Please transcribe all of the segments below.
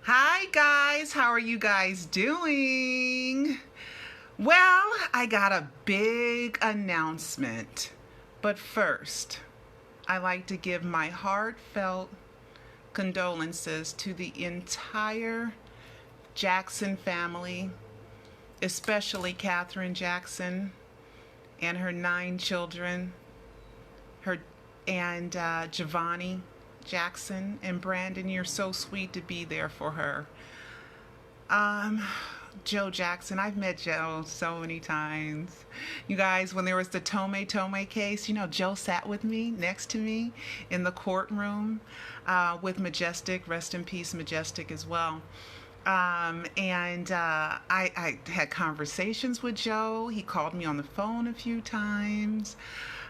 Hi guys, how are you guys doing? Well, I got a big announcement. But first, I like to give my heartfelt condolences to the entire Jackson family, especially Katherine Jackson and her 9 children, her and Giovanni Jackson and Brandon. You're so sweet to be there for her. Um, Joe Jackson. I've met Joe so many times. You guys, when there was the Tome case, Joe sat with me, next to me, in the courtroom with Majestic. Rest in peace, Majestic, as well. I had conversations with Joe. He called me on the phone a few times.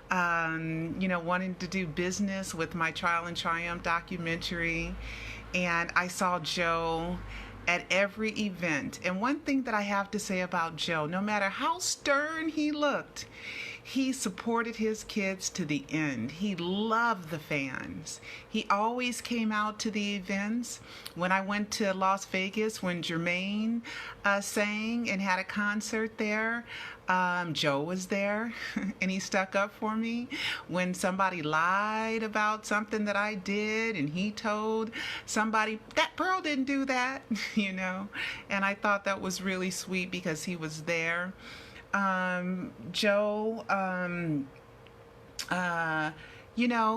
Wanting to do business with my Trial and Triumph documentary. And I saw Joe at every event. And one thing that I have to say about Joe, no matter how stern he looked, he supported his kids to the end. He loved the fans. He always came out to the events. When I went to Las Vegas, when Jermaine sang and had a concert there, Joe was there and he stuck up for me. When somebody lied about something that I did and he told somebody, that Pearl didn't do that, And I thought that was really sweet because he was there. Joe,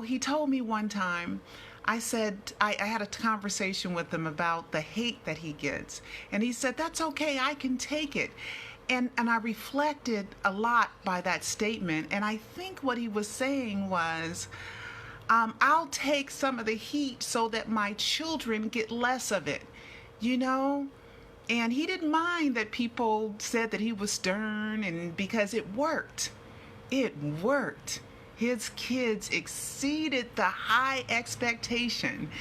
he told me one time, I said, I had a conversation with him about the hate that he gets. And he said, that's okay, I can take it. And I reflected a lot by that statement. And I think what he was saying was, I'll take some of the heat so that my children get less of it, And he didn't mind that people said that he was stern, and because it worked. It worked. His kids exceeded the high expectation.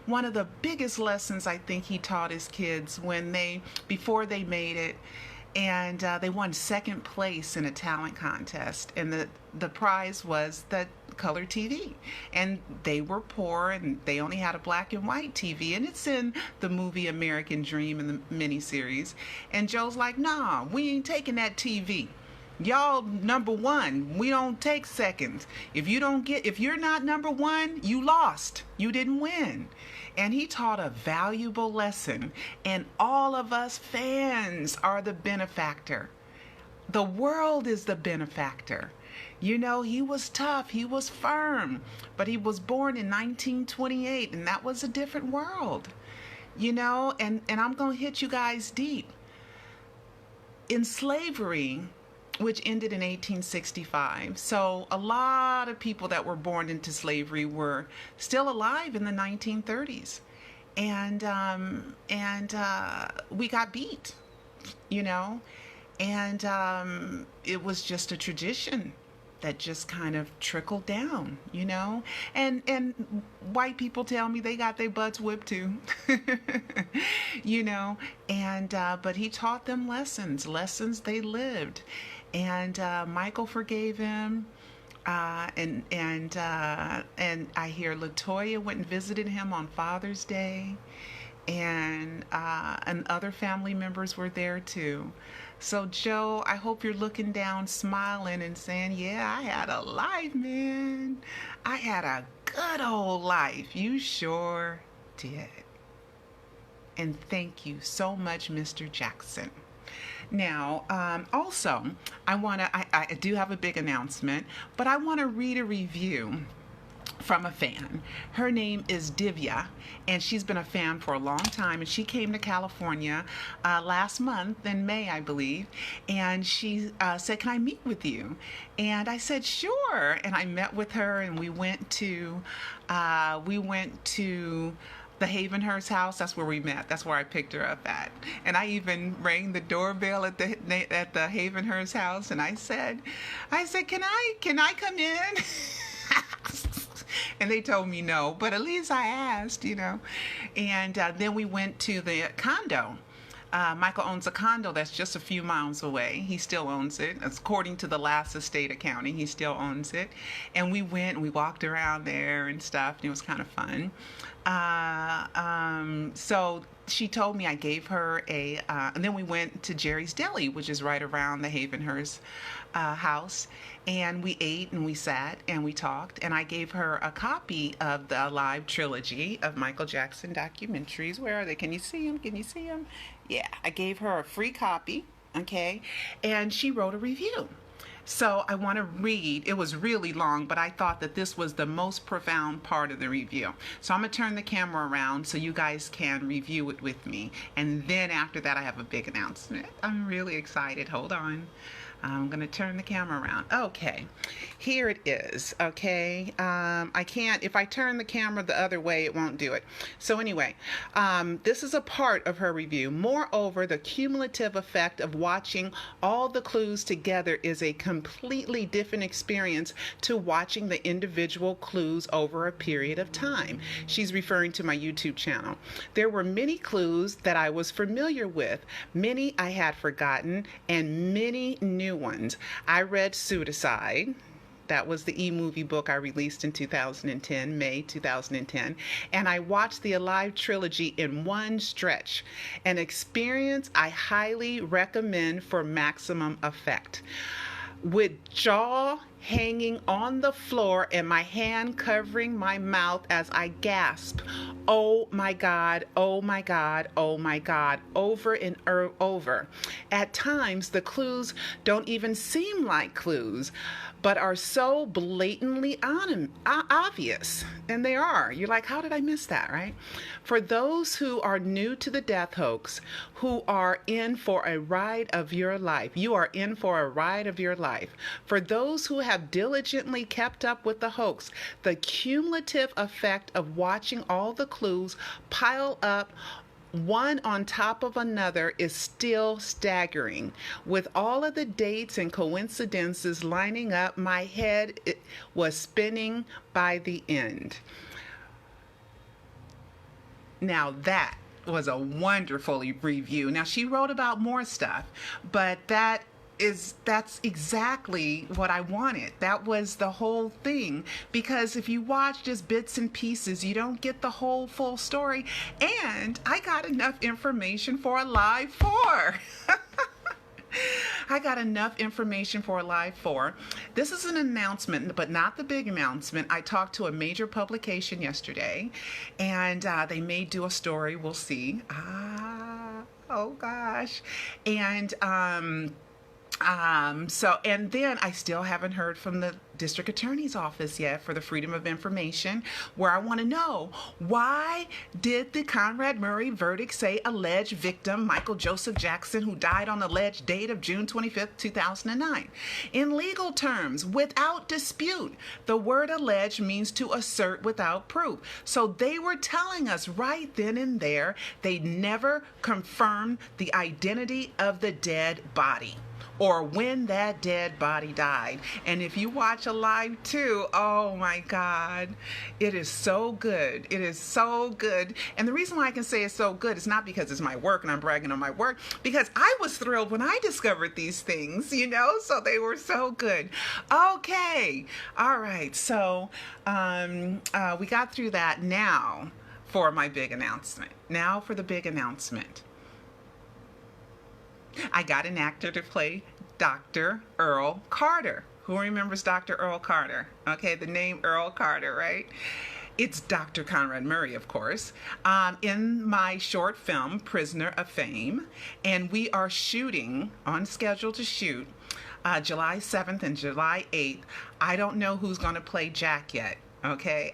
One of the biggest lessons I think he taught his kids before they made it, and they won second place in a talent contest, and the prize was the color TV, and they were poor and they only had a black and white TV, and it's in the movie American Dream in the miniseries. And Joe's like, nah, we ain't taking that TV. Y'all number one, we don't take seconds. If you're not number one, you lost. You didn't win. And he taught a valuable lesson, and all of us fans are the benefactor. The world is the benefactor. He was tough, he was firm, but he was born in 1928, and that was a different world. And I'm going to hit you guys deep. In slavery, which ended in 1865. So a lot of people that were born into slavery were still alive in the 1930s. And we got beat, and it was just a tradition that just kind of trickled down, and white people tell me they got their butts whipped too, but he taught them lessons they lived. And Michael forgave him, and I hear Latoya went and visited him on Father's Day, and other family members were there too. So Joe, I hope you're looking down, smiling, and saying, yeah, I had a life, man. I had a good old life. You sure did. And thank you so much, Mr. Jackson. Now, also, I do have a big announcement, but I want to read a review from a fan. Her name is Divya, and she's been a fan for a long time, and she came to California last month in May, I believe, and she said, can I meet with you? And I said, sure. And I met with her, and we went to the Havenhurst house. That's where we met. That's where I picked her up at. And I even rang the doorbell at the Havenhurst house, and I said, can I come in? And they told me no, but at least I asked, And then we went to the condo Michael owns a condo that's just a few miles away. He still owns it. According to the last estate accounting, he still owns it. And we went and we walked around there and stuff, and it was kind of fun. So she told me I gave her and then we went to Jerry's Deli, which is right around the Havenhurst house, and we ate and we sat and we talked, and I gave her a copy of the live trilogy of Michael Jackson documentaries. Where are they? Can you see them? Can you see them? Yeah, I gave her a free copy, okay, and she wrote a review. So I want to read. It was really long, but I thought that this was the most profound part of the review. So I'm going to turn the camera around so you guys can review it with me. And then after that, I have a big announcement. I'm really excited. Hold on. I'm going to turn the camera around. Okay, here it is. Okay, I can't, if I turn the camera the other way, it won't do it. So anyway, this is a part of her review. Moreover, the cumulative effect of watching all the clues together is a completely different experience to watching the individual clues over a period of time. She's referring to my YouTube channel. There were many clues that I was familiar with, many I had forgotten, and many new ones. I read Pseudocide. That was the e-movie book I released in 2010, May 2010. And I watched the Alive trilogy in one stretch, an experience I highly recommend for maximum effect. With jaw hanging on the floor and my hand covering my mouth as I gasp, "Oh my God, oh my God, oh my God," over and over. At times, the clues don't even seem like clues, but are so blatantly obvious. And they are. You're like, how did I miss that, right? For those who are new to the death hoax, who are in for a ride of your life, you are in for a ride of your life. For those who have diligently kept up with the hoax, the cumulative effect of watching all the clues pile up one on top of another is still staggering. With all of the dates and coincidences lining up, my head was spinning by the end. Now that was a wonderful review. Now she wrote about more stuff, but that's exactly what I wanted. That was the whole thing, because if you watch just bits and pieces, you don't get the whole full story. And I got enough information for a live 4. I got enough information for a live 4. This is an announcement, but not the big announcement. I talked to a major publication yesterday, and they may do a story. We'll see. Oh gosh. And and then I still haven't heard from the district attorney's office yet for the Freedom of Information, where I want to know, why did the Conrad Murray verdict say alleged victim Michael Joseph Jackson, who died on the alleged date of June 25th, 2009? In legal terms, without dispute, the word alleged means to assert without proof. So they were telling us right then and there they never confirmed the identity of the dead body, or when that dead body died. And if you watch Alive 2, oh my God, it is so good. It is so good. And the reason why I can say it's so good is not because it's my work and I'm bragging on my work, because I was thrilled when I discovered these things, so they were so good. Okay. All right. So we got through that. Now for my big announcement. Now for the big announcement. I got an actor to play Dr. Earl Carter. Who remembers Dr. Earl Carter? Okay, the name Earl Carter, right? It's Dr. Conrad Murray, of course, in my short film, Prisoner of Fame. And we are shooting, on schedule to shoot, July 7th and July 8th. I don't know who's going to play Jack yet. Okay,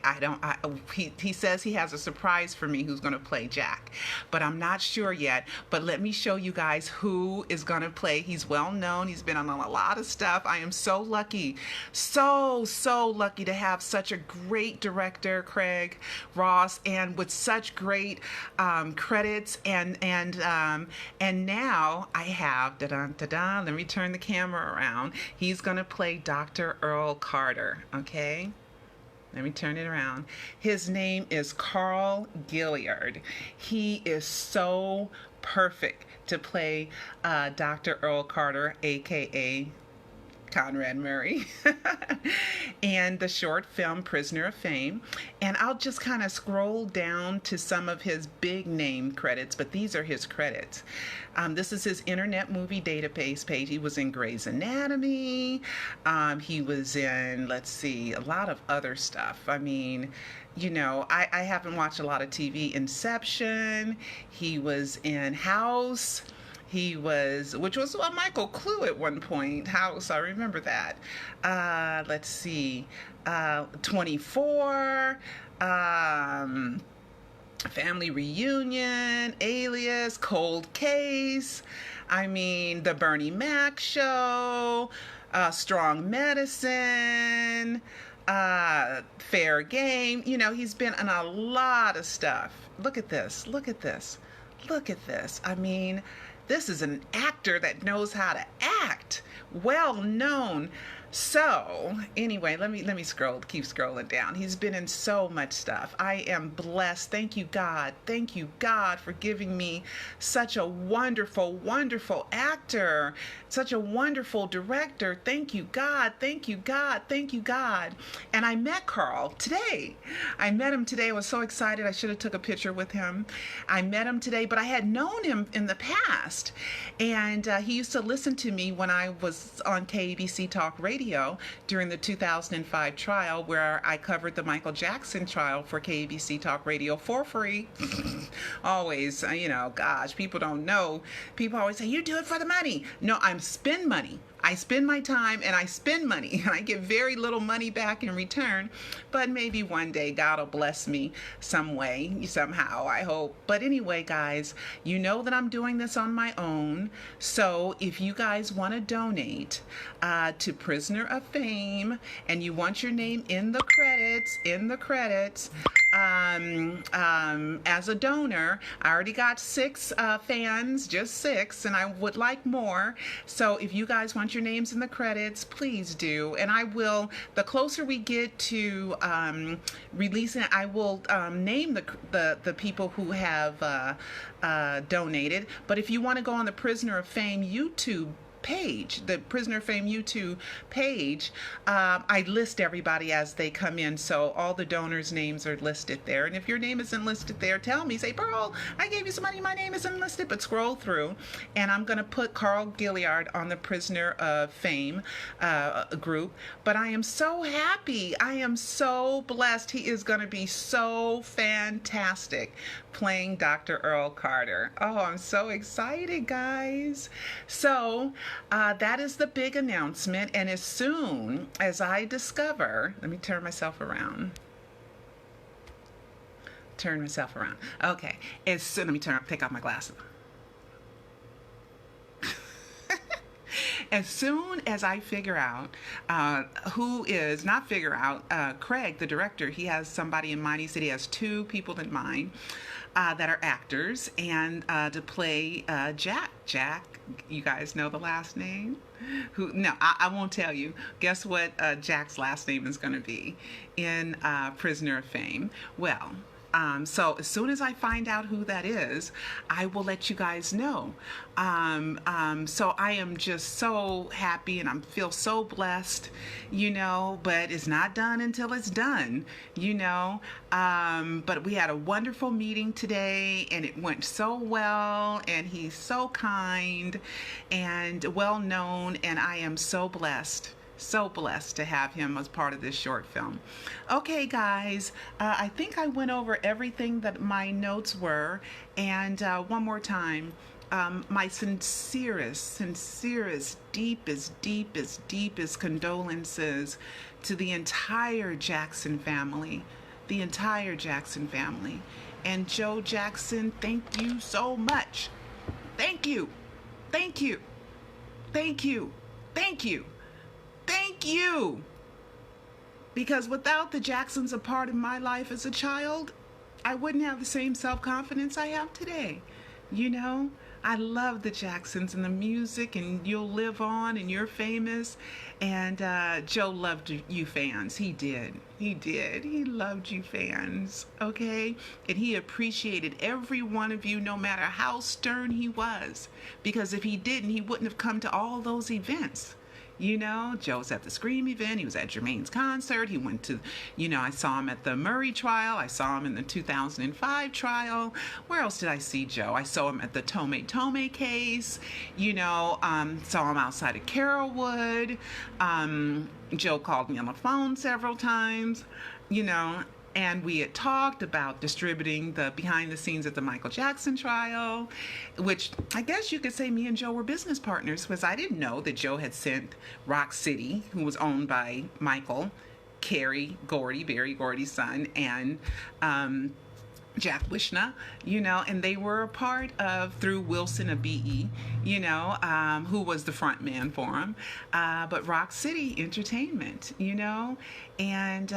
he says he has a surprise for me who's going to play Jack, but I'm not sure yet. But let me show you guys who is going to play. He's well known. He's been on a lot of stuff. I am so lucky, so lucky to have such a great director, Craig Ross, and with such great credits. And now I have, let me turn the camera around. He's going to play Dr. Earl Carter, okay? Let me turn it around. His name is Carl Gilliard. He is so perfect to play Dr. Earl Carter, aka Conrad Murray, and the short film Prisoner of Fame. And I'll just kind of scroll down to some of his big name credits, but these are his credits. This is his Internet Movie Database page. He was in Grey's Anatomy. He was in, let's see, a lot of other stuff. I mean, I haven't watched a lot of TV. Inception. He was in House. He was, which was a Michael Clue at one point. House, I remember that. Let's see, 24, Family Reunion, Alias, Cold Case. I mean, The Bernie Mac Show, Strong Medicine, Fair Game. He's been in a lot of stuff. Look at this. Look at this. Look at this. I mean, this is an actor that knows how to act. Well known. So anyway, let me keep scrolling down. He's been in so much stuff. I am blessed. Thank you, God. Thank you, God, for giving me such a wonderful, wonderful actor, such a wonderful director. Thank you, God. Thank you, God. Thank you, God. And I met Carl today. I met him today. I was so excited. I should have took a picture with him. I met him today, but I had known him in the past. And he used to listen to me when I was on KABC Talk Radio during the 2005 trial, where I covered the Michael Jackson trial for KABC Talk Radio for free. Always, gosh, people don't know. People always say, you do it for the money. No, I'm spend money. I spend my time and I spend money, and I get very little money back in return. But maybe one day God will bless me some way, somehow, I hope. But anyway, guys, you know that I'm doing this on my own. So if you guys want to donate to Prisoner of Fame and you want your name in the credits, as a donor, I already got 6 fans, just 6, and I would like more. So if you guys want your names in the credits, please do. And I will, the closer we get to releasing it, I will name the people who have donated. But if you want to go on the Prisoner of Fame YouTube page, the Prisoner of Fame YouTube page, I list everybody as they come in, so all the donors' names are listed there. And if your name isn't listed there, tell me, say, Pearl, I gave you some money, my name isn't listed, but scroll through, and I'm going to put Carl Gilliard on the Prisoner of Fame group. But I am so happy, I am so blessed. He is going to be so fantastic playing Dr. Earl Carter. Oh, I'm so excited, guys. So that is the big announcement, and as soon as I discover, let me turn myself around. Okay, let me take off my glasses. As soon as I figure out Craig, the director, he has somebody in mind. He said he has 2 people in mind that are actors, and to play Jack. You guys know the last name? No, I won't tell you. Guess what Jack's last name is going to be in Prisoner of Fame? Well, so as soon as I find out who that is, I will let you guys know. So I am just so happy, and I feel so blessed, but it's not done until it's done, but we had a wonderful meeting today, and it went so well, and he's so kind and well known, and I am so blessed. So blessed to have him as part of this short film. Okay, guys, I think I went over everything that my notes were, and one more time, my sincerest, deepest condolences to the entire Jackson family, and Joe Jackson, thank you so much. Thank you. Because without the Jacksons a part of my life as a child, I wouldn't have the same self-confidence I have today. You know, I love the Jacksons and the music, and You'll Live On, and You're Famous. And Joe loved you fans. He did. He did. He loved you fans. Okay? And he appreciated every one of you, no matter how stern he was. Because if he didn't, he wouldn't have come to all those events. You know, Joe's at the Scream event. He was at Jermaine's concert. He went to, I saw him at the Murray trial. I saw him in the 2005 trial. Where else did I see Joe? I saw him at the Tome Tome case. Saw him outside of Carrollwood. Joe called me on the phone several times. And we had talked about distributing the behind the scenes at the Michael Jackson trial, which I guess you could say me and Joe were business partners, because I didn't know that Joe had sent Rock City, who was owned by Michael, Barry Gordy's son, and Jack Wishna, and they were a part of, through Wilson of BE, who was the front man for him, but Rock City Entertainment, and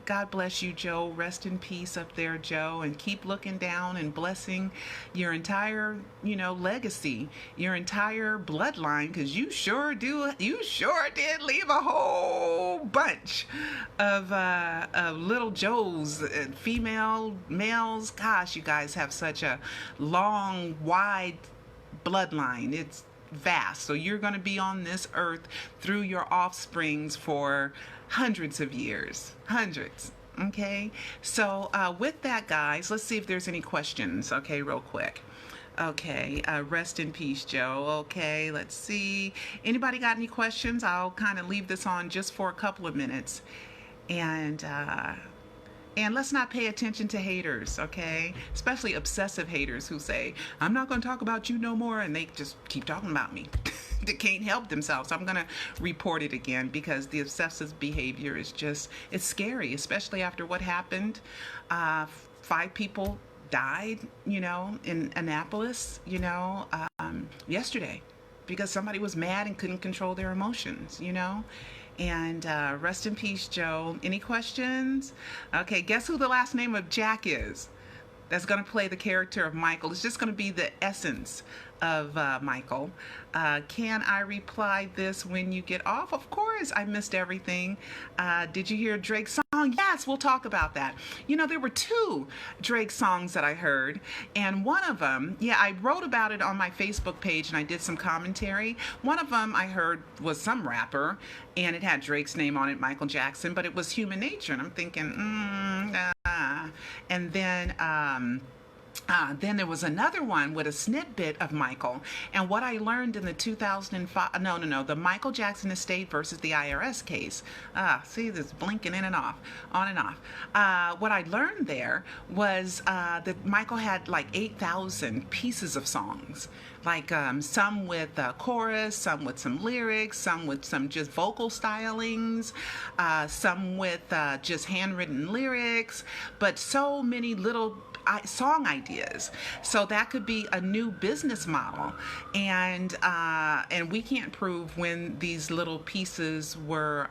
God bless you, Joe. Rest in peace up there, Joe, and keep looking down and blessing your entire, legacy, your entire bloodline, because you sure did leave a whole bunch of little Joes, female, males. Gosh, you guys have such a long, wide bloodline. It's vast. So you're going to be on this earth through your offsprings for hundreds of years. Hundreds. Okay? So with that, guys, let's see if there's any questions. Okay, real quick. Okay, rest in peace, Joe. Okay, let's see. Anybody got any questions? I'll kind of leave this on just for a couple of minutes. And let's not pay attention to haters, okay? Especially obsessive haters who say, I'm not going to talk about you no more, and they just keep talking about me. They can't help themselves. I'm going to report it again, because the obsessive behavior is it's scary, especially after what happened. 5 people died, in Annapolis, yesterday, because somebody was mad and couldn't control their emotions, And rest in peace, Joe. Any questions? Okay, guess who the last name of Jack is? That's going to play the character of Michael. It's just going to be the essence of Michael. Can I reply this when you get off? Of course, I missed everything. Did you hear Drake's song? Yes, we'll talk about that. There were 2 Drake songs that I heard, and one of them, I wrote about it on my Facebook page, and I did some commentary. One of them I heard was some rapper, and it had Drake's name on it, Michael Jackson, but it was Human Nature, and I'm thinking, And then there was another one with a snippet of Michael, and what I learned in the 2005, the Michael Jackson estate versus the IRS case. See, this blinking in and off, on and off. What I learned there was that Michael had like 8,000 pieces of songs, like some with chorus, some with some lyrics, some with some just vocal stylings, some with just handwritten lyrics, but so many little song ideas. So that could be a new business model, and we can't prove when these little pieces were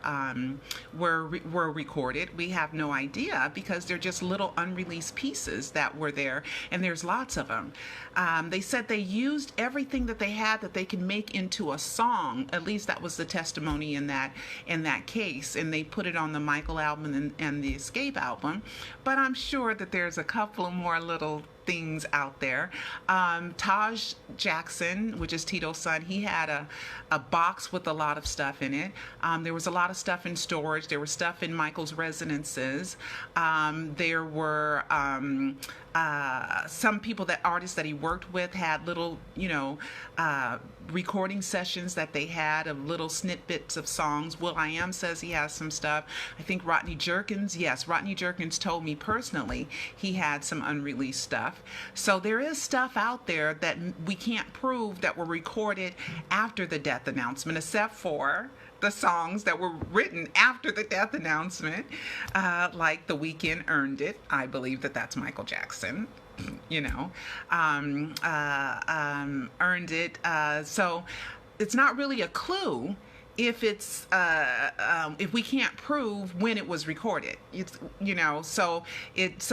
recorded. We have no idea, because they're just little unreleased pieces that were there, and there's lots of them. They said they used everything that they had that they can make into a song. At least that was the testimony in that case, and they put it on the Michael album and the Escape album. But I'm sure that there's a couple of more little things out there. Taj Jackson, which is Tito's son, he had a box with a lot of stuff in it. There was a lot of stuff in storage. There was stuff in Michael's residences. There were some artists that he worked with had little, recording sessions that they had of little snippets of songs. Will.i.am says he has some stuff. I think Rodney Jerkins told me personally he had some unreleased stuff. So there is stuff out there that we can't prove that were recorded after the death announcement, except for the songs that were written after the death announcement, like The Weeknd Earned It. I believe that's Michael Jackson. Earned It. So it's not really a clue if it's if we can't prove when it was recorded. It's, so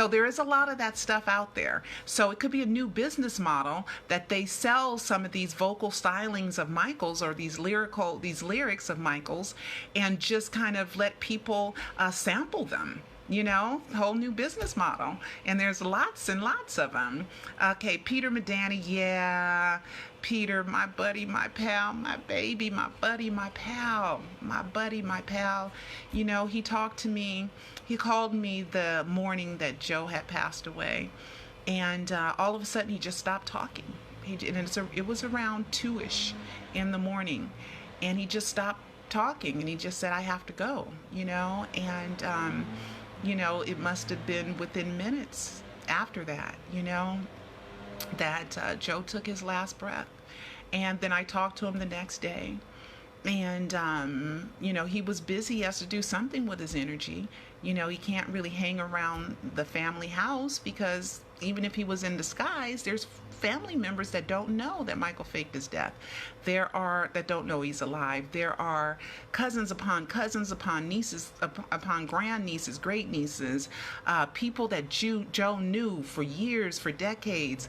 there is a lot of that stuff out there. So it could be a new business model that they sell some of these vocal stylings of Michael's, or these lyrics of Michael's, and just kind of let people sample them. Whole new business model. And there's lots and lots of them. Okay, Peter Medani, yeah. Peter, my buddy, my pal, my baby, my buddy, my pal, my buddy, my pal. He talked to me. He called me the morning that Joe had passed away. And all of a sudden, he just stopped talking. It was around 2-ish in the morning. And he just stopped talking. And he just said, I have to go, And... it must have been within minutes after that, that Joe took his last breath. And then I talked to him the next day. And, he was busy. He has to do something with his energy. He can't really hang around the family house, because even if he was in disguise, there's family members that don't know that Michael faked his death. That don't know he's alive. There are cousins upon nieces, upon grandnieces, great nieces, people that Joe knew for years, for decades.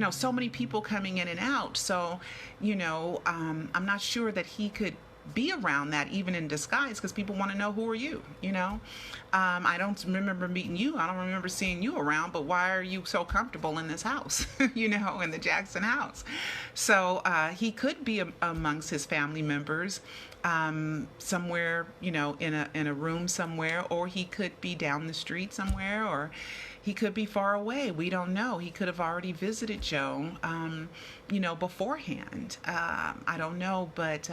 So many people coming in and out. So, I'm not sure that he could be around that even in disguise, because people want to know, who are you? I don't remember meeting you. I don't remember seeing you around, but why are you so comfortable in this house? In the Jackson house. So he could be amongst his family members, somewhere, in a room somewhere, or he could be down the street somewhere, or he could be far away. We don't know. He could have already visited Joe, beforehand. I don't know, but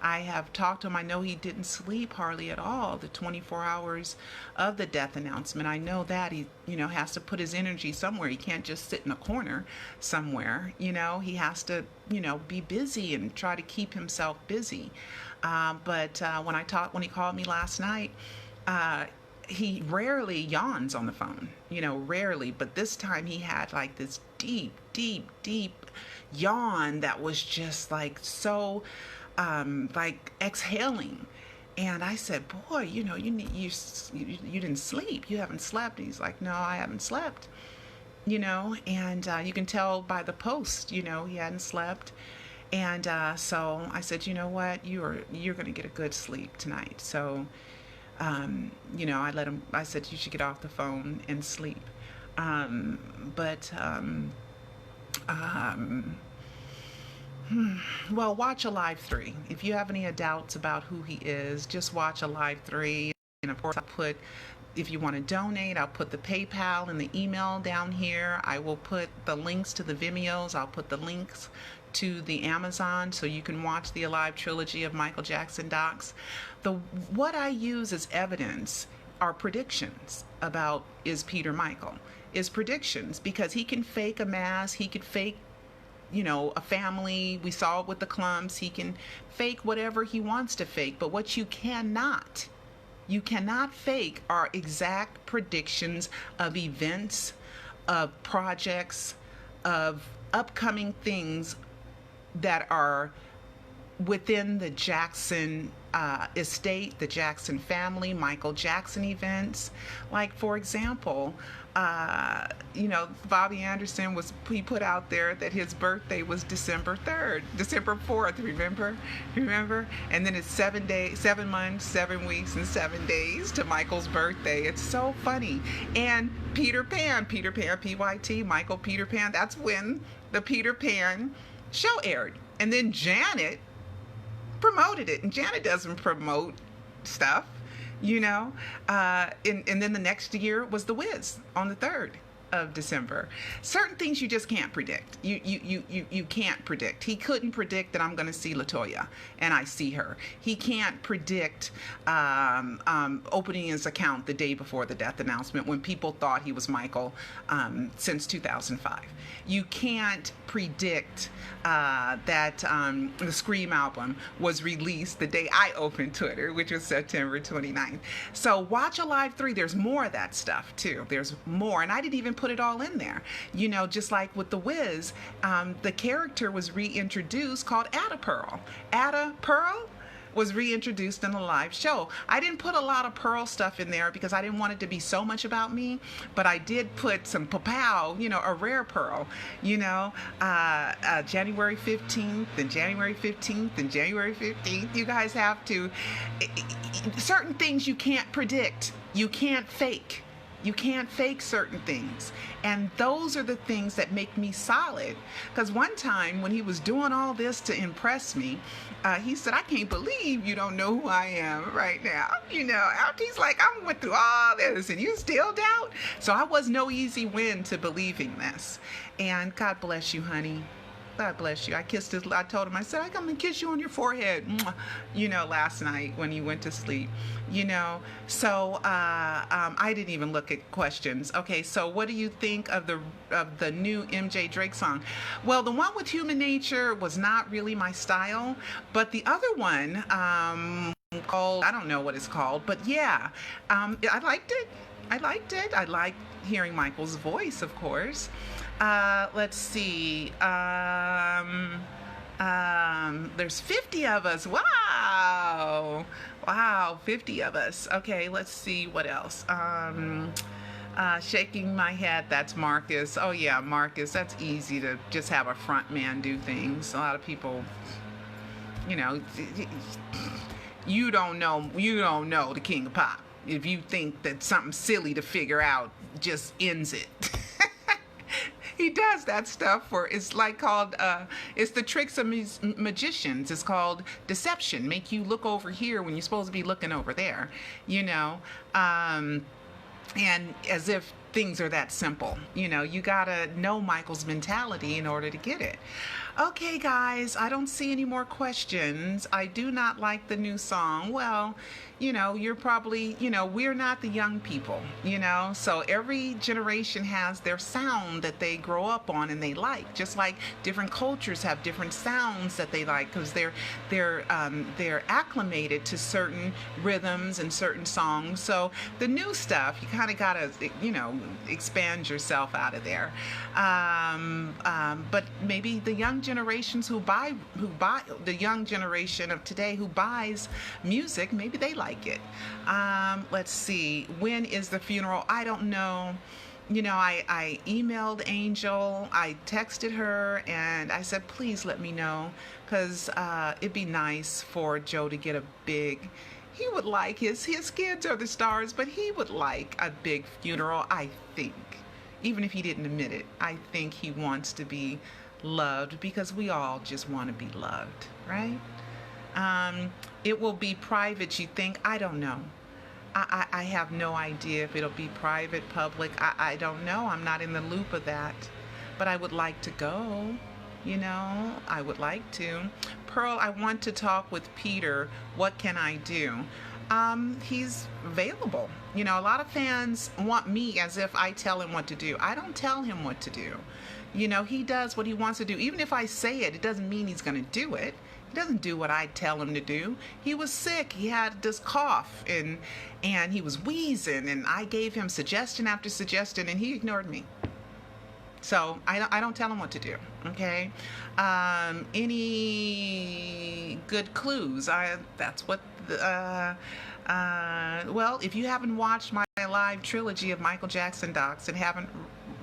I have talked to him. I know he didn't sleep hardly at all the 24 hours of the death announcement. I know that he, has to put his energy somewhere. He can't just sit in a corner somewhere. He has to, be busy and try to keep himself busy. But when he called me last night, he rarely yawns on the phone, rarely. But this time he had like this deep, deep, deep yawn that was just like so, like exhaling. And I said, boy, you didn't sleep. You haven't slept. And he's like, no, I haven't slept. And you can tell by the post, he hadn't slept. And so I said, you know what, you're going to get a good sleep tonight. So, I said, you should get off the phone and sleep. Well, watch Alive 3. If you have any doubts about who he is, just watch Alive 3. And of course, if you want to donate, I'll put the PayPal and the email down here. I will put the links to the Vimeos. I'll put the links to the Amazon, so you can watch the Alive trilogy of Michael Jackson docs. What I use as evidence are predictions about, is Peter Michael? Is predictions, because he can fake a mass, he could fake, a family. We saw it with the Clumps. He can fake whatever he wants to fake. But what you cannot fake are exact predictions of events, of projects, of upcoming things that are within the Jackson estate, the Jackson family, Michael Jackson events. Like, for example, Bobby Anderson he put out there that his birthday was December 4th, remember? And then it's 7 months, 7 weeks, and 7 days to Michael's birthday. It's so funny. And Peter Pan, PYT, Michael Peter Pan, that's when the Peter Pan show aired. And then Janet promoted it, and Janet doesn't promote stuff, and then the next year was The Wiz on the 3rd of December. Certain things you just can't predict. You can't predict. He couldn't predict that I'm going to see LaToya, and I see her. He can't predict opening his account the day before the death announcement when people thought he was Michael since 2005. You can't predict that the Scream album was released the day I opened Twitter, which was September 29th. So watch Alive 3. There's more of that stuff too. There's more, and I didn't even put it all in there. Just like with The Wiz, the character was reintroduced called Ada Pearl. Ada Pearl was reintroduced in the live show. I didn't put a lot of Pearl stuff in there because I didn't want it to be so much about me, but I did put some Pow, a rare Pearl, January 15th and January 15th and January 15th. You guys have to, certain things you can't predict, you can't fake. You can't fake certain things. And those are the things that make me solid. Because one time when he was doing all this to impress me, he said, I can't believe you don't know who I am right now. After he's like, I went through all this and you still doubt? So I was no easy win to believing this. And God bless you, honey. God bless you. I told him, I said, I'm going to kiss you on your forehead, last night when he went to sleep, So I didn't even look at questions. Okay, so what do you think of the new MJ Drake song? Well, the one with Human Nature was not really my style, but the other one, called, I don't know what it's called, but yeah, I liked it. I liked hearing Michael's voice, of course. Let's see. There's 50 of us. Wow, 50 of us. Okay, let's see what else. Shaking my head. That's Marcus. Oh yeah, Marcus. That's easy to just have a front man do things. A lot of people, you don't know the King of Pop. If you think that something silly to figure out just ends it. He does that stuff it's like called, it's the tricks of magicians. It's called deception. Make you look over here when you're supposed to be looking over there, and as if things are that simple. You gotta know Michael's mentality in order to get it. Okay, guys, I don't see any more questions. I do not like the new song. Well, you're probably, we're not the young people, so every generation has their sound that they grow up on and they like, just like different cultures have different sounds that they like because they're acclimated to certain rhythms and certain songs. So the new stuff, you kind of gotta, expand yourself out of there. But maybe the young generations who buy the young generation of today who buys music, maybe they like it. Let's see. When is the funeral? I don't know. I emailed Angel, I texted her, and I said, please let me know, because it'd be nice for Joe to get a big, he would like, his kids are the stars, but he would like a big funeral, I think. Even if he didn't admit it, I think he wants to be loved, because we all just want to be loved, right? It will be private, you think? I don't know. I have no idea if it'll be private, public. I don't know. I'm not in the loop of that. But I would like to go. I would like to. Pearl, I want to talk with Peter. What can I do? He's available. A lot of fans want me as if I tell him what to do. I don't tell him what to do. He does what he wants to do. Even if I say it, it doesn't mean he's going to do it. He doesn't do what I tell him to do. He was sick. He had this cough and he was wheezing, and I gave him suggestion after suggestion, and he ignored me. So I don't tell him what to do. Okay. Any good clues? That's what. Well, if you haven't watched my live trilogy of Michael Jackson docs and haven't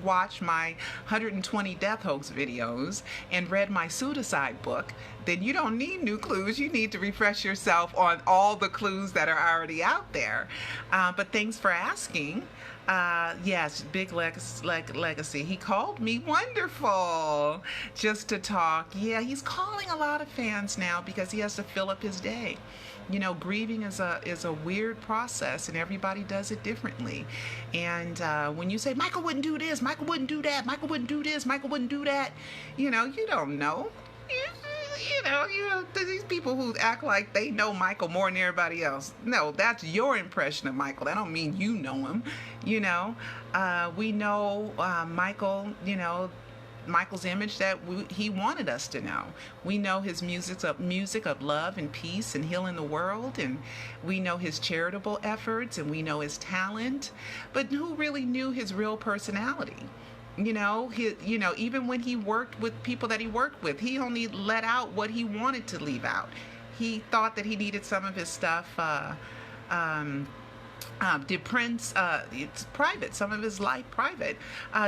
watched my 120 death hoax videos and read my pseudocide book, then you don't need new clues. You need to refresh yourself on all the clues that are already out there. But thanks for asking. Yes, big legacy. He called me. Wonderful. Just to talk. Yeah, he's calling a lot of fans now because he has to fill up his day. Grieving is a weird process, and everybody does it differently. And when you say, Michael wouldn't do this, Michael wouldn't do that, Michael wouldn't do this, Michael wouldn't do that, you don't know. These people who act like they know Michael more than everybody else. No, that's your impression of Michael. That don't mean you know him. We know Michael, Michael's image that he wanted us to know. We know his music of love and peace and healing the world, and we know his charitable efforts, and we know his talent, but who really knew his real personality? Even when he worked with people that he worked with, he only let out what he wanted to leave out. he thought that he needed some of his stuff. Did Prince, it's private, some of his life private.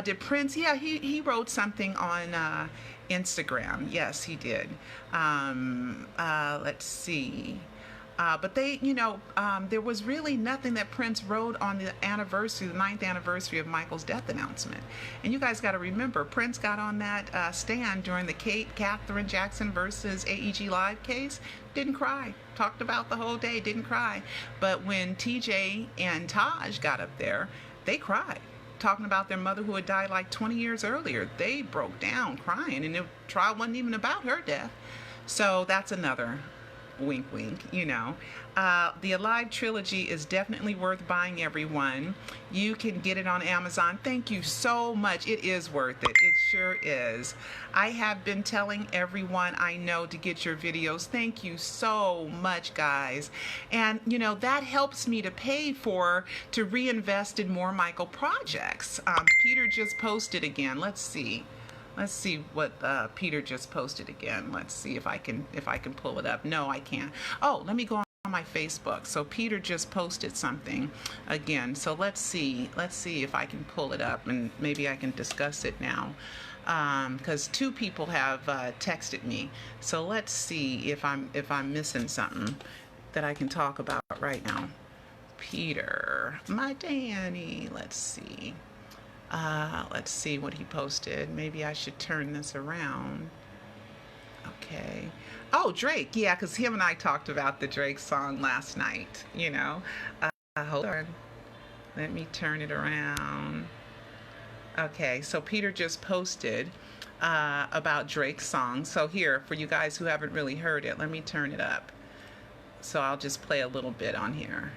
Did Prince, yeah, he wrote something on Instagram. Yes, he did. Let's see. But they, there was really nothing that Prince wrote on the anniversary, the 9th anniversary of Michael's death announcement. And you guys got to remember, Prince got on that stand during the Catherine Jackson versus AEG Live case, didn't cry. Talked about the whole day, didn't cry. But when TJ and Taj got up there, they cried. Talking about their mother who had died like 20 years earlier. They broke down crying, and the trial wasn't even about her death. So that's another wink, wink, The Alive Trilogy is definitely worth buying, everyone. You can get it on Amazon. Thank you so much. It is worth it. It sure is. I have been telling everyone I know to get your videos. Thank you so much, guys. And, that helps me to reinvest in more Michael projects. Peter just posted again. Let's see what Peter just posted again. Let's see if I can pull it up. No, I can't. Oh, let me go on my Facebook. So Peter just posted something again. So let's see if I can pull it up, and maybe I can discuss it now. Because 2 people have texted me. So let's see if I'm missing something that I can talk about right now. Peter, my Danny. Let's see what he posted. Maybe I should turn this around. Okay. Oh, Drake. Yeah, because him and I talked about the Drake song last night, hold on. Let me turn it around. Okay, so Peter just posted about Drake's song. So here, for you guys who haven't really heard it, let me turn it up. So I'll just play a little bit on here.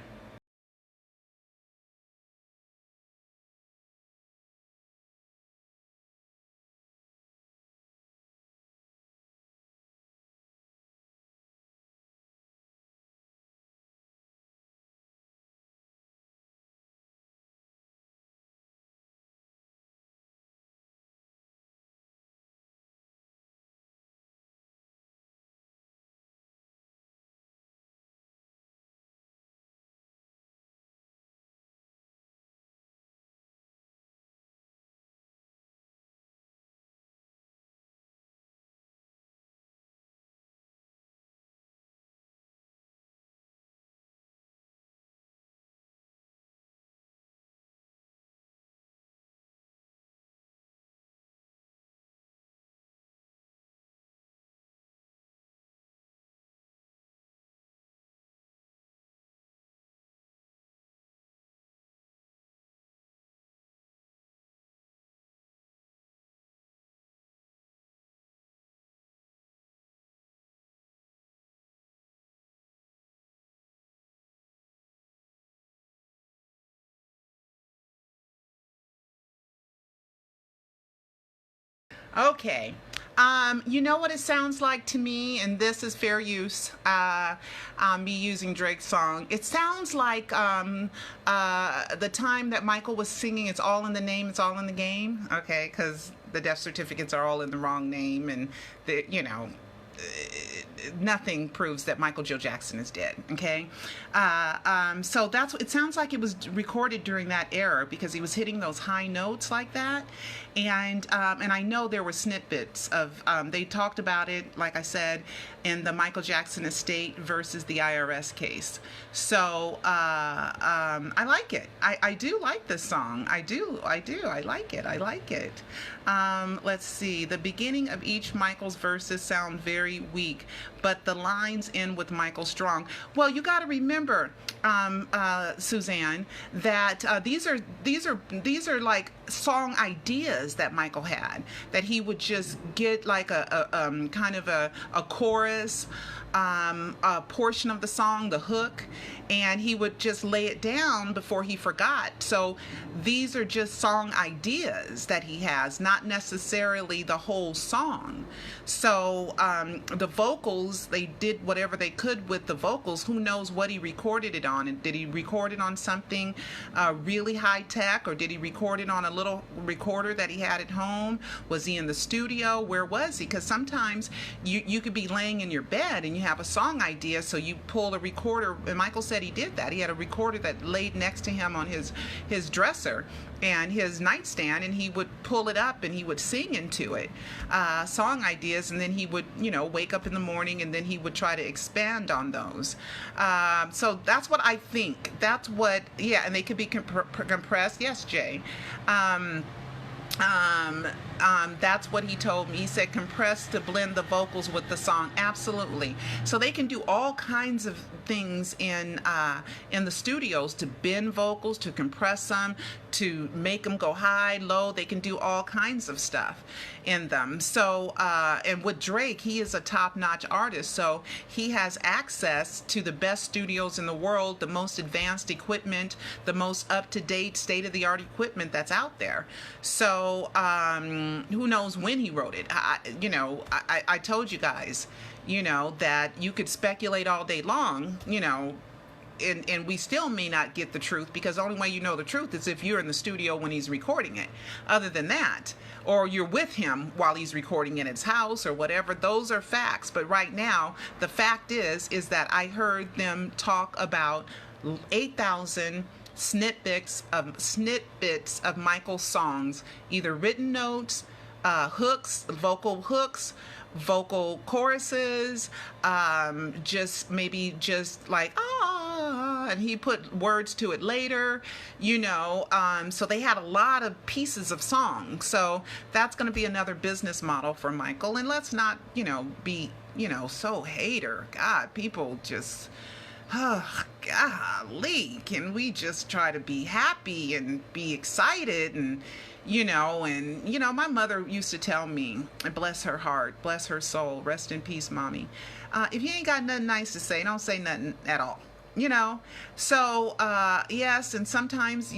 Okay. You know what it sounds like to me, and this is fair use, me using Drake's song. It sounds like the time that Michael was singing "It's All in the Name, It's All in the Game." Okay, because the death certificates are all in the wrong name, and nothing proves that Michael Joe Jackson is dead. Okay, so that's what it sounds like. It was recorded during that era because he was hitting those high notes like that, and I know there were snippets of they talked about it, like I said, in the Michael Jackson estate versus the IRS case. So I like it. I do like this song. I do. I like it. Let's see. The beginning of each Michael's verses sound very weak, but the lines end with Michael strong. Well, you got to remember, Suzanne, that these are like song ideas that Michael had, that he would just get like a kind of a chorus, a portion of the song, the hook, and he would just lay it down before he forgot. So these are just song ideas that he has, not necessarily the whole song. So the vocals, they did whatever they could with the vocals. Who knows what he recorded it on? And did he record it on something really high tech, or did he record it on a little recorder that he had at home? Was he in the studio? Where was he? Because sometimes you could be laying in your bed and you have a song idea, so you pull a recorder, and Michael said he did that. He had a recorder that laid next to him on his dresser and his nightstand, and he would pull it up and he would sing into it song ideas, and then he would, wake up in the morning and then he would try to expand on those. So that's what I think. That's what, yeah, and they could be compressed. Yes, Jay. That's what he told me. He said compress to blend the vocals with the song. Absolutely. So they can do all kinds of things in the studios to bend vocals, to compress them, to make them go high, low. They can do all kinds of stuff in them. So, and with Drake, he is a top-notch artist, so he has access to the best studios in the world, the most advanced equipment, the most up-to-date, state-of-the-art equipment that's out there. So, who knows when he wrote it? I told you guys, that you could speculate all day long, and we still may not get the truth, because the only way you know the truth is if you're in the studio when he's recording it. Other than that, or you're with him while he's recording in his house or whatever, those are facts. But right now, the fact is that I heard them talk about 8,000 snippets of Michael's songs, either written notes, hooks, vocal choruses, just like, and he put words to it later, so they had a lot of pieces of songs. So that's going to be another business model for Michael. And let's not, be, so hater. God, people just, oh, golly, can we just try to be happy and be excited? And my mother used to tell me, and bless her heart, bless her soul, rest in peace, Mommy, if you ain't got nothing nice to say, don't say nothing at all. So yes, and sometimes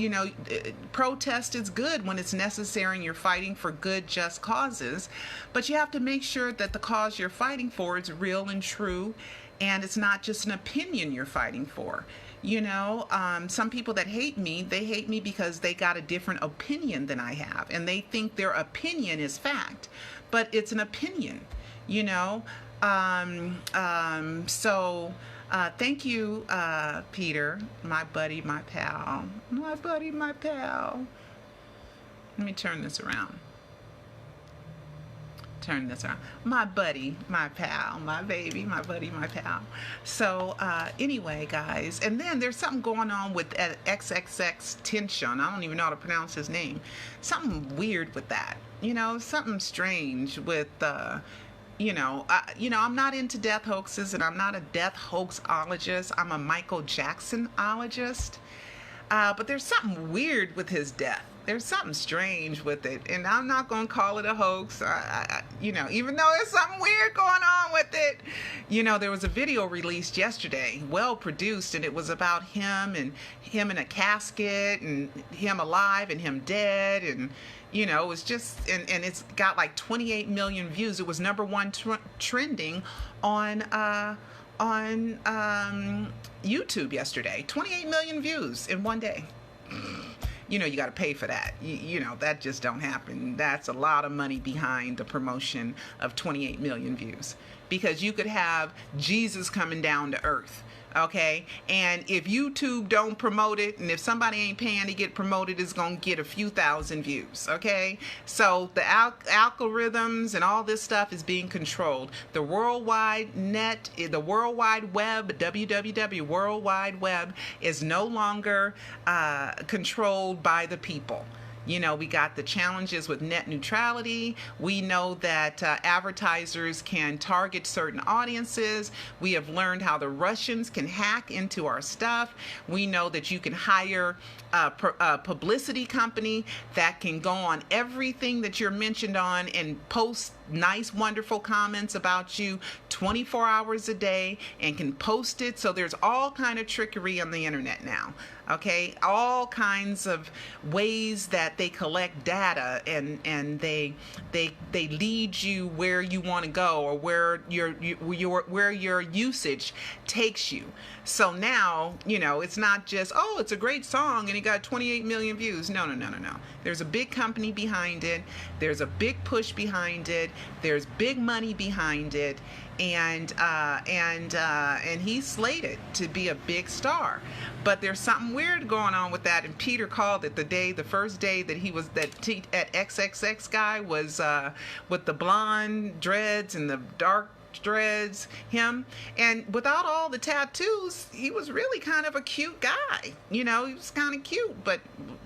protest is good when it's necessary and you're fighting for good, just causes, but you have to make sure that the cause you're fighting for is real and true, and it's not just an opinion you're fighting for. Some people that hate me, they hate me because they got a different opinion than I have, and they think their opinion is fact, but it's an opinion. So thank you, Peter, my buddy, my pal. Let me turn this around. My buddy, my pal, my baby, my buddy, my pal. So anyway, guys, and then there's something going on with XXX Tension. I don't even know how to pronounce his name. Something weird with that. Something strange with I'm not into death hoaxes, and I'm not a death hoaxologist. I'm a Michael Jacksonologist. But there's something weird with his death. There's something strange with it, and I'm not going to call it a hoax. Even though there's something weird going on with it. There was a video released yesterday, well produced, and it was about him in a casket, and him alive and him dead, and it was just, and it's got like 28 million views. It was number one trending on YouTube yesterday. 28 million views in one day. You got to pay for that. That just don't happen. That's a lot of money behind the promotion of 28 million views, because you could have Jesus coming down to earth. Okay, and if YouTube don't promote it, and if somebody ain't paying to get promoted, it's gonna get a few thousand views. Okay, so the algorithms and all this stuff is being controlled. The worldwide net, the World Wide Web, www, World Wide Web, is no longer controlled by the people. We got the challenges with net neutrality. We know that advertisers can target certain audiences. We have learned how the Russians can hack into our stuff. We know that you can hire a publicity company that can go on everything that you're mentioned on and post nice, wonderful comments about you 24 hours a day and can post it. So there's all kind of trickery on the internet now. Okay, all kinds of ways that they collect data, and they lead you where you want to go, or where where your usage takes you. So now, it's not just, oh, it's a great song and it got 28 million views. No, no, no, no, no. There's a big company behind it. There's a big push behind it. There's big money behind it, and he's slated to be a big star. But there's something weird going on with that, and Peter called it the first day that he was at XXX guy was with the blonde dreads and the dark dreads, him, and without all the tattoos, he was really kind of a cute guy. He was kind of cute, but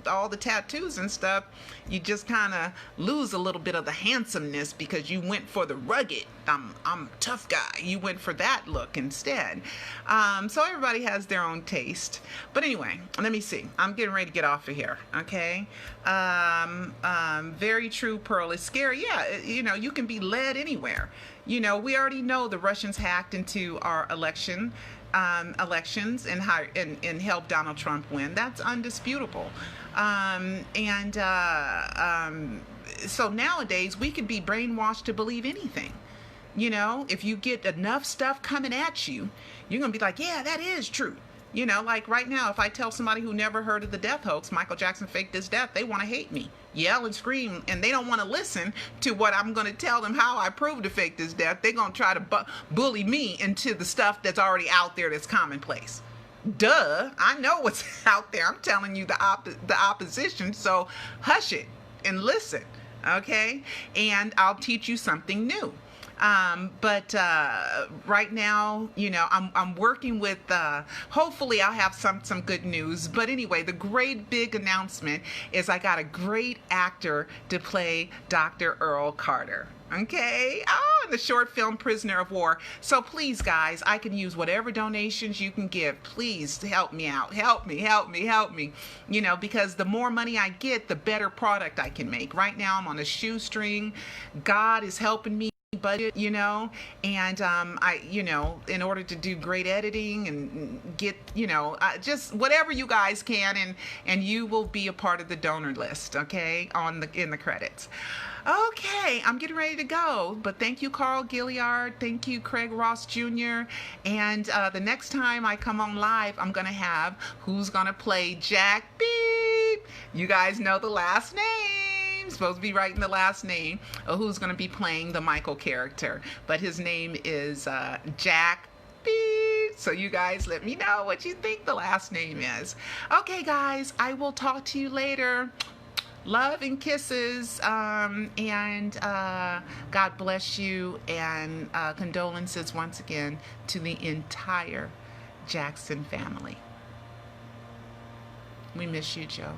all the tattoos and stuff, you just kind of lose a little bit of the handsomeness because you went for the rugged, I'm a tough guy. You went for that look instead. So everybody has their own taste. But anyway, let me see. I'm getting ready to get off of here. Okay. Very true, Pearl. It's scary. Yeah. You can be led anywhere. We already know the Russians hacked into our elections and helped Donald Trump win. That's undisputable. So nowadays we could be brainwashed to believe anything. If you get enough stuff coming at you, you're going to be like, yeah, that is true. Like right now, if I tell somebody who never heard of the death hoax, Michael Jackson faked his death, they want to hate me, yell and scream, and they don't want to listen to what I'm going to tell them how I proved to fake this death. They're going to try to bully me into the stuff that's already out there that's commonplace. Duh, I know what's out there. I'm telling you the opposition, so hush it and listen, okay? And I'll teach you something new. But right now, I'm working with, hopefully I'll have some good news. But anyway, the great big announcement is I got a great actor to play Dr. Earl Carter. Okay. In the short film Prisoner of War. So please, guys, I can use whatever donations you can give. Please help me out. Help me. Because the more money I get, the better product I can make. Right now I'm on a shoestring. God is helping me budget, and in order to do great editing and get, just whatever you guys can, and you will be a part of the donor list, okay, in the credits. Okay, I'm getting ready to go, but thank you, Carl Gilliard. Thank you, Craig Ross Jr. And the next time I come on live, I'm going to have who's going to play Jack Beep. You guys know the last name. Supposed to be writing the last name of who's going to be playing the Michael character. But his name is Jack Beep. So you guys let me know what you think the last name is. Okay, guys, I will talk to you later. Love and kisses, and God bless you, and condolences once again to the entire Jackson family. We miss you, Joe.